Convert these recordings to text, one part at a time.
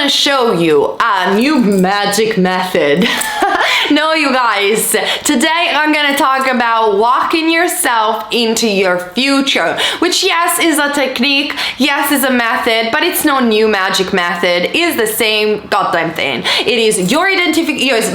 gonna show you a new magic method. No, you guys, today I'm gonna talk about walking yourself into your future, which yes is a technique, yes is a method, but it's no new magic method. It's the same goddamn thing. It is your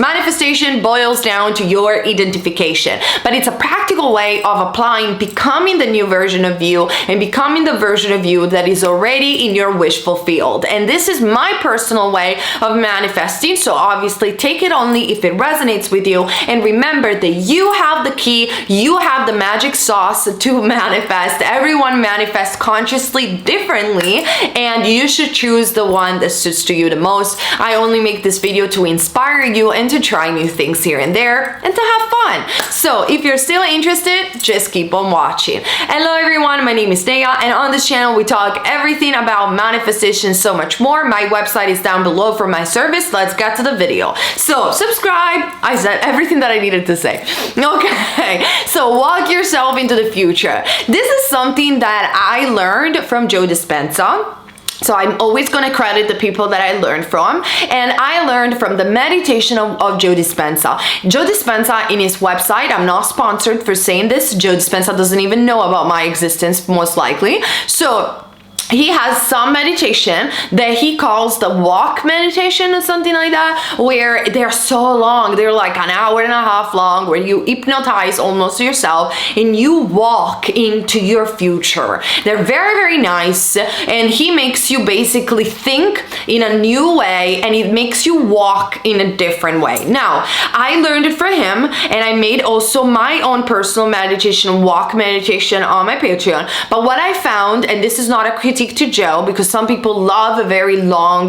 manifestation boils down to your identification, but it's a practical way of applying becoming the new version of you and becoming the version of you that is already in your wish fulfilled. And this is my personal way of manifesting, so obviously take it only if it resonates with you, and remember that you have the key, you have the magic sauce to manifest. Everyone manifests consciously differently, and you should choose the one that suits to you the most. I only make this video to inspire you and to try new things here and there and to have fun. So if you're still interested, just keep on watching. Hello everyone, my name is Neyah, and on this channel we talk everything about manifestation, so much more. My website is down below for my service. Let's get to the video. So subscribe. I said everything that I needed to say. Okay, so walk yourself into the future. This is something that I learned from Joe Dispenza. So I'm always going to credit the people that I learned from, and I learned from the meditation of Joe Dispenza. Joe Dispenza, in his website, I'm not sponsored for saying this, Joe Dispenza doesn't even know about my existence, most likely. So he has some meditation that he calls the walk meditation or something like that, where they're so long, they're like an hour and a half long, where you hypnotize almost yourself and you walk into your future. They're very, very nice, and he makes you basically think in a new way, and it makes you walk in a different way. Now, I learned it from him, and I made also my own personal meditation, walk meditation on my Patreon. But what I found, and this is not a critique to Joe, because some people love a very long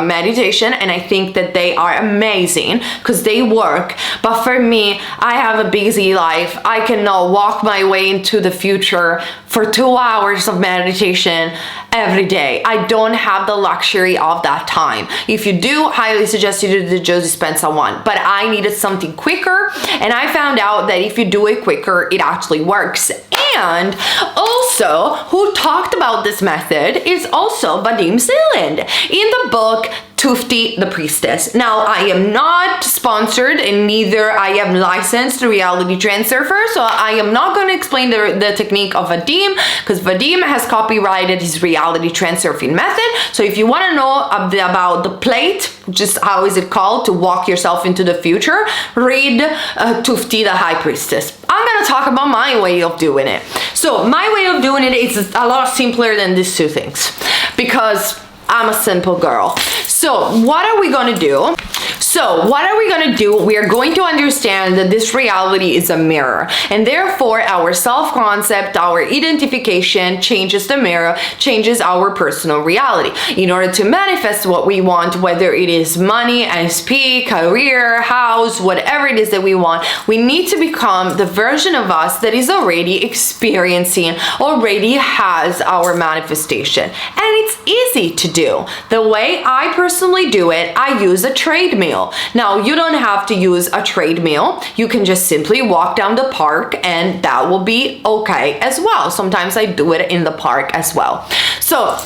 meditation, and I think that they are amazing because they work. But for me, I have a busy life. I cannot walk my way into the future for 2 hours of meditation every day. I don't have the luxury of that time. If you do, highly suggest you do the Joe Dispenza one. But I needed something quicker, and I found out that if you do it quicker, it actually works. And also, who talked about this method is also Vadim Zeland in the book Tufti the Priestess. Now, I am not sponsored, and neither I am licensed reality transfer, so I am not going to explain the technique of Vadim, because Vadim has copyrighted his reality transurfing method. So if you want to know about the plate, just how is it called, to walk yourself into the future, read Tufti the High Priestess. I'm going to talk about my way of doing it. So my way of doing it is a lot simpler than these two things, because I'm a simple girl. So what are we going to do? We are going to understand that this reality is a mirror, and therefore our self-concept, our identification changes the mirror, changes our personal reality. In order to manifest what we want, whether it is money, SP, career, house, whatever it is that we want, we need to become the version of us that is already experiencing, already has our manifestation. And it's easy to do. The way I personally do it, I use a treadmill. Now, you don't have to use a treadmill. You can just simply walk down the park, and that will be okay as well. Sometimes I do it in the park as well. So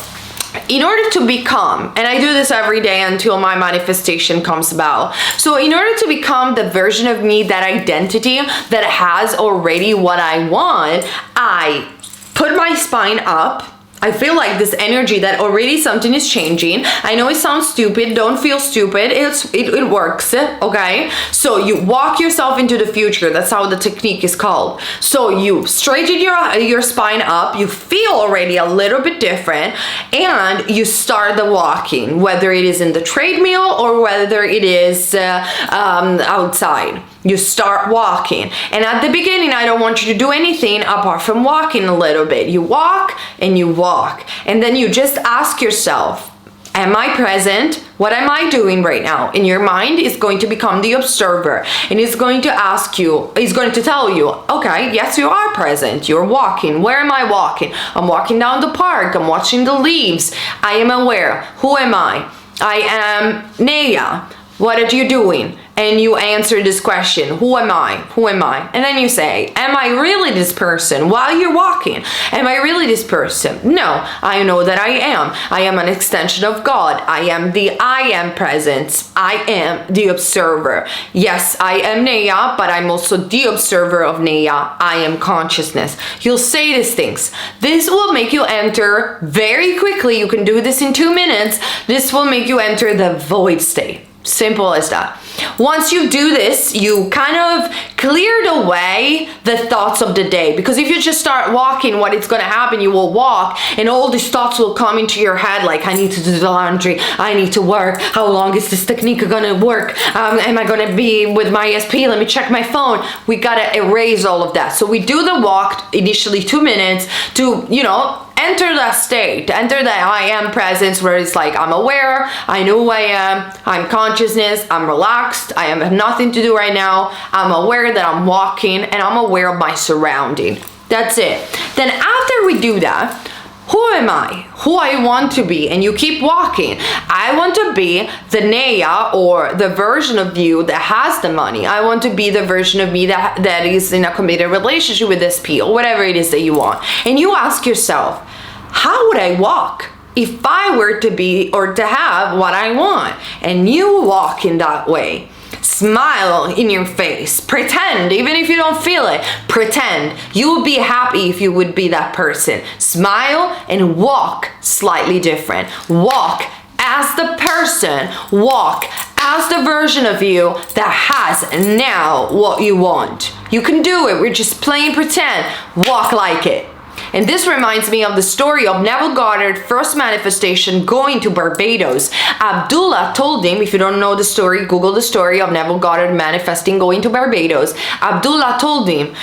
in order to become, and I do this every day until my manifestation comes about. So in order to become the version of me, that identity that has already what I want, I put my spine up. I feel like this energy that already something is changing. I know it sounds stupid. Don't feel stupid. It works, okay? So you walk yourself into the future. That's how the technique is called. So you straighten your spine up. You feel already a little bit different, and you start the walking, whether it is in the treadmill or whether it is outside. You start walking, and at the beginning I don't want you to do anything apart from walking a little bit. You walk and you walk, and then you just ask yourself, am I present? What am I doing right now? And your mind is going to become the observer, and it's going to ask you, it's going to tell you, okay, yes, you are present. You're walking. Where am I walking? I'm walking down the park. I'm watching the leaves. I am aware. Who am I? I am Neyah. What are you doing? and you answer this question, who am I? Who am I? And then you say, am I really this person? While you're walking, am I really this person? No, I know that I am. I am an extension of God. I am the I am presence. I am the observer. Yes, I am Neyah, but I'm also the observer of Neyah. I am consciousness. You'll say these things. This will make you enter very quickly. You can do this in 2 minutes. This will make you enter the void state. Simple as that. Once you do this, you kind of cleared away the thoughts of the day, because if you just start walking, what is going to happen, you will walk and all these thoughts will come into your head, like I need to do the laundry, I need to work, how long is this technique going to work, am I going to be with my ESP, let me check my phone. We got to erase all of that. So we do the walk initially 2 minutes to, you know, enter that state, enter that I am presence, where it's like I'm aware, I know who I am, I'm consciousness, I'm relaxed, I have nothing to do right now, I'm aware that I'm walking, and I'm aware of my surrounding. That's it. Then after we do that, who am I? Who I want to be? And you keep walking. I want to be the Neyah, or the version of you that has the money. I want to be the version of me that is in a committed relationship with this or whatever it is that you want. And you ask yourself, how would I walk if I were to be or to have what I want? And you walk in that way. Smile in your face. Pretend, even if you don't feel it, pretend. You would be happy if you would be that person. Smile and walk slightly different. Walk as the person. Walk as the version of you that has now what you want. You can do it. We're just playing pretend. Walk like it. And this reminds me of the story of Neville Goddard's first manifestation going to Barbados. Abdullah told him, if you don't know the story, Google the story of Neville Goddard manifesting going to Barbados. Abdullah told him,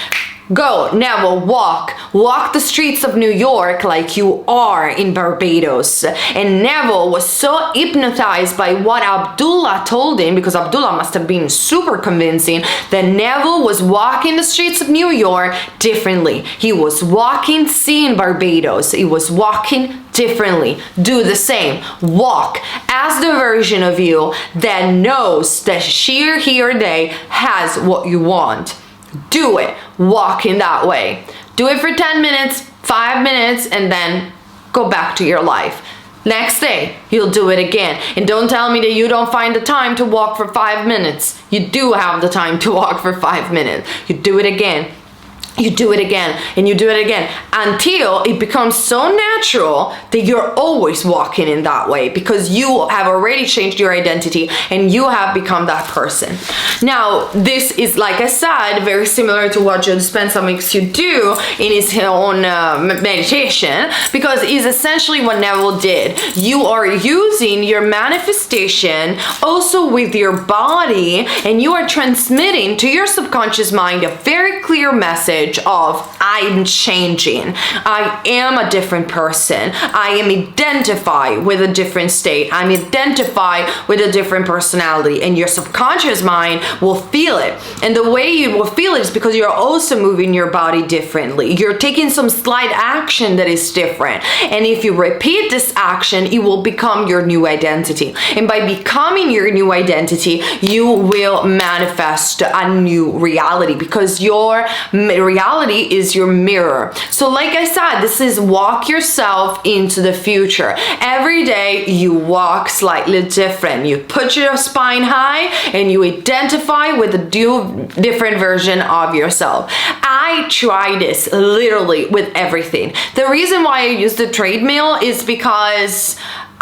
go, Neville, walk the streets of New York like you are in Barbados. And Neville was so hypnotized by what Abdullah told him, because Abdullah must have been super convincing, that Neville was walking the streets of New York differently. He was walking, seeing Barbados. He was walking differently. Do the same. Walk as the version of you that knows that she or he or they has what you want. Do it. Walk in that way. Do it for 10 minutes, 5 minutes, and then go back to your life. Next day, you'll do it again. And don't tell me that you don't find the time to walk for 5 minutes. You do have the time to walk for 5 minutes. You do it again. You do it again, and you do it again, until it becomes so natural that you're always walking in that way, because you have already changed your identity and you have become that person. Now, this is, like I said, very similar to what Joe Dispenza makes you do in his own meditation, because it's essentially what Neville did. You are using your manifestation also with your body, and you are transmitting to your subconscious mind a very clear message of I'm changing. I am a different person. I am identified with a different state. I'm identified with a different personality, and your subconscious mind will feel it. And the way you will feel it is because you're also moving your body differently. You're taking some slight action that is different. And if you repeat this action, it will become your new identity. And by becoming your new identity, you will manifest a new reality, because your reality is your mirror. So like I said, this is walk yourself into the future. Every day you walk slightly different. You put your spine high and you identify with a different version of yourself. I try this literally with everything. The reason why I use the treadmill is because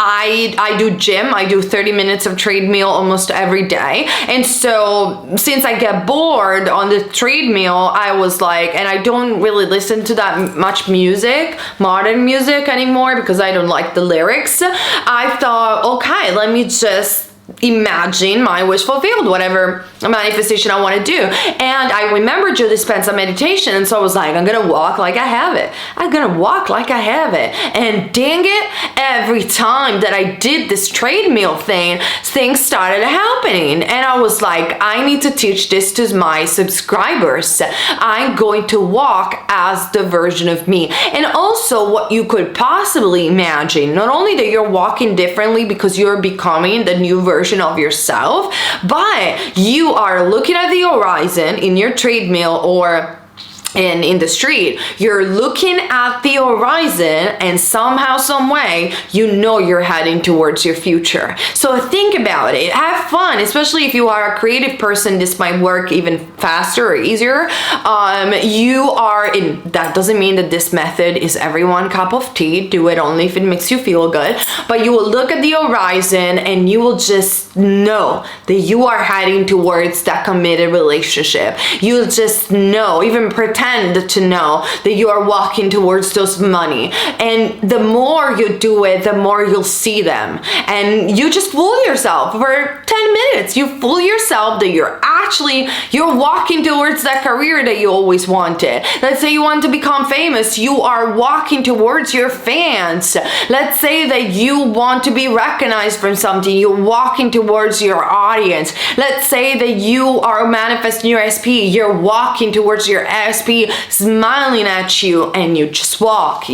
I do gym. I do 30 minutes of treadmill almost every day. And so since I get bored on the treadmill, I was like, and I don't really listen to that much music, modern music anymore, because I don't like the lyrics. I thought, okay, let me just imagine my wish fulfilled, whatever manifestation I want to do. And I remember Joe Dispenza meditation, and so I was like, I'm gonna walk like I have it. I'm gonna walk like I have it. And dang it, every time that I did this treadmill thing, things started happening. And I was like, I need to teach this to my subscribers. I'm going to walk as the version of me. And also what you could possibly imagine, not only that you're walking differently because you're becoming the new version version of yourself, but you are looking at the horizon in your treadmill or in the street. You're looking at the horizon, and somehow, some way, you know you're heading towards your future. So think about it, have fun, especially if you are a creative person. This might work even faster or easier. That doesn't mean that this method is everyone's cup of tea. Do it only if it makes you feel good. But you will look at the horizon and you will just know that you are heading towards that committed relationship. You'll just know, even pretend to know that you are walking towards those money. And the more you do it, the more you'll see them. And you just fool yourself for 10 minutes. You fool yourself that you're walking towards that career that you always wanted. Let's say you want to become famous. You are walking towards your fans. Let's say that you want to be recognized from something. You're walking towards your audience. Let's say that you are manifesting your SP. You're walking towards your SP smiling at you, and you just walk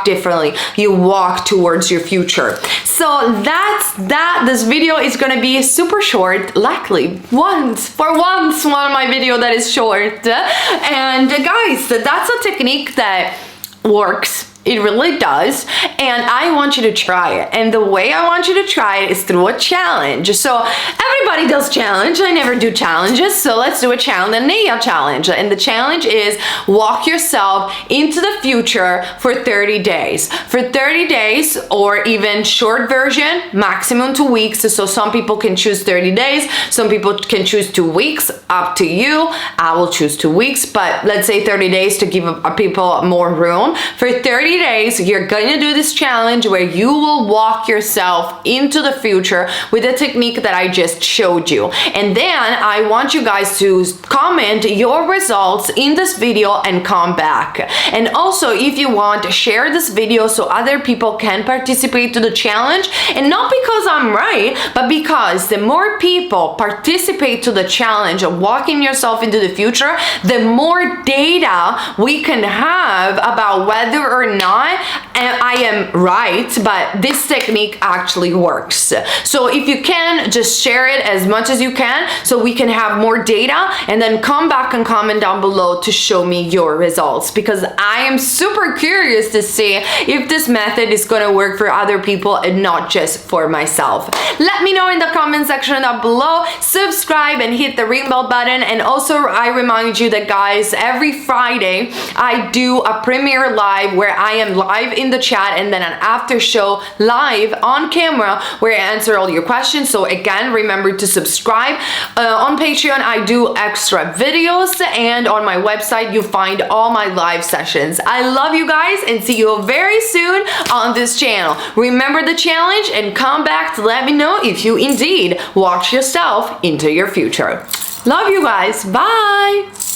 differently. You walk towards your future. So that's that. This video is gonna be super short, luckily for once one of my video that is short. And guys, that's a technique that works. It really does, and I want you to try it. And the way I want you to try it is through a challenge. So everybody does challenge. I never do challenges, so let's do a challenge, the Neyah challenge. And the challenge is walk yourself into the future for 30 days. For 30 days, or even short version, maximum 2 weeks. So some people can choose 30 days, some people can choose 2 weeks, up to you. I will choose 2 weeks, but let's say 30 days to give people more room. For 30 days, you're going to do this challenge where you will walk yourself into the future with the technique that I just showed you. And then I want you guys to comment your results in this video and come back. And also, if you want, share this video so other people can participate to the challenge. And not because I'm right, but because the more people participate to the challenge of walking yourself into the future, the more data we can have about whether or not I am right, but this technique actually works. So if you can, just share it as much as you can so we can have more data, and then come back and comment down below to show me your results, because I am super curious to see if this method is going to work for other people and not just for myself. Let me know in the comment section down below. Subscribe and hit the ring bell button. And also, I remind you that, guys, every Friday I do a premiere live where I am live in the chat, and then an after show live on camera where I answer all your questions. So again, remember to subscribe. On Patreon, I do extra videos, and on my website, you find all my live sessions. I love you guys, and see you very soon on this channel. Remember the challenge, and come back to let me know if you indeed walk yourself into your future. Love you guys. Bye.